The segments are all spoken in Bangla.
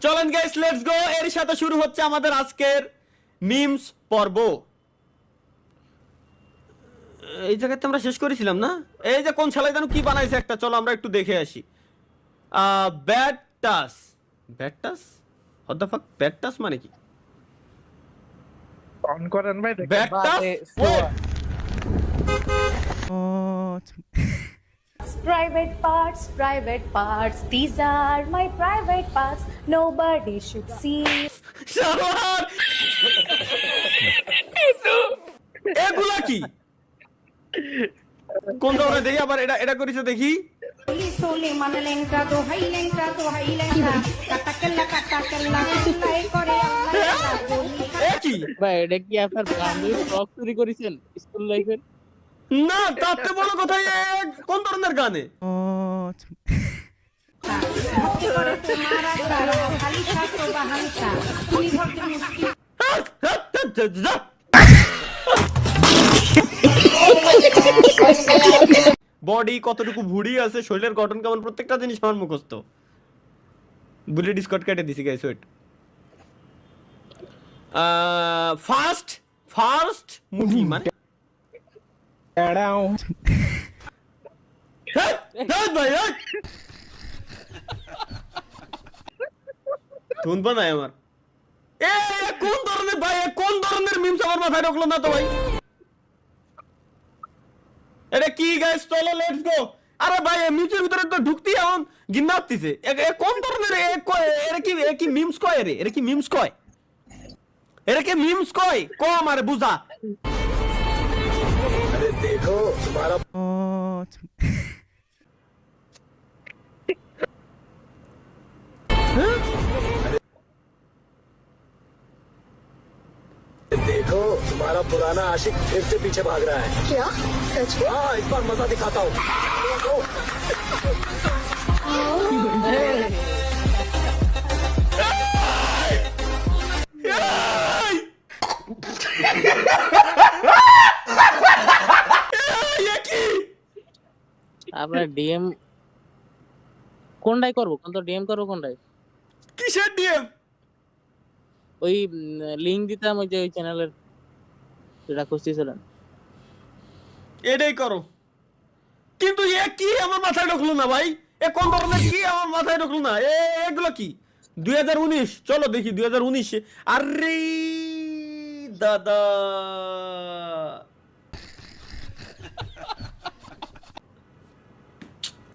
চলেন গাইস, লেটস গো। এর সাথে শুরু হচ্ছে আমাদের আজকের মিমস পর্ব। এই জায়গাতে আমরা শেষ করেছিলাম না? এই যে কোন শালা জানো কি বানাইছে একটা, চলো আমরা একটু দেখে আসি। ব্যাড টাস। ব্যাড টাস? What the fuck? ব্যাড টাস মানে কি? অন করেন ভাই দেখেন। ব্যাড টাস? Private parts, these are my private parts, nobody should see. শালার এগুলা কি? কোন ধরনের দেখি আবার এটা করেছে দেখি। Sole mana lengka to hai lengka, kata kella kullai kore এ কি? ভাই এটা কি আপনার বান্ধবী ব্লগ চুরি করেছেন স্কুল লাইফের? না, তাতে বড় কথা কোন ধরনের গানে? bhakti kore tumhara sara khali shastro bahansa tumi bhakti mushki body কতটুকু ভুড়ি আছে, শরীরের গঠন কেমন, প্রত্যেকটা জিনিস আমার মুখস্থ। বুলি ডিসকর্ড কেটে দিছি গাইস, ওয়েট। ফার্স্ট মুভি মানে ভাই শুনবা না আমার কোন ধরনের ভাই, কোন ধরনের মিমস আমার মাথায় ঢুকলো না তো ভাই। এটা কি গাইস, চলো লেটস গো। আরে ভাই মিমসের ভিতরে তো ঢুকতেই এখন গিন্না আসতেছে। কোন ধরনের এরা কি মিমস কয়? এরা কি মিমস কয়? এরা কি মিমস কয়? কম আরে বুঝা। अरे देखो तुम्हारा देखो तुम्हारा पुराना आशिक फिर से पीछे भाग रहा है। क्या सच में हाँ, इस बार मजा दिखाता हूँ। আপনার ডিএম কোনটাই করবো? কোন তো ডিএম করবো কোনটাই? কিসের ডিএম? ওই লিংক দিতাম ওই যে ওই চ্যানেলের, যেটা খুঁজতেছিলেন। এটাই করো। কিন্তু এ কি আমার মাথায় ঢুকলো না ভাই? এ কোন ধরনের কি আমার মাথায় ঢুকলো না? এগুলো কি? 2019 চলো দেখি 2019। আরে দাদা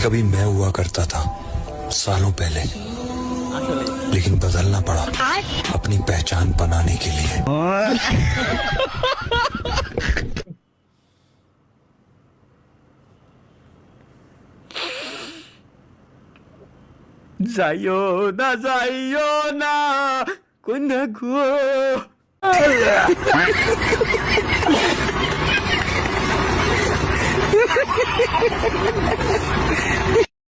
कभी मैं हुआ करता था सालों पहले, लेकिन बदलना पड़ा अपनी पहचान बनाने के लिए। যাইও না কোন গো।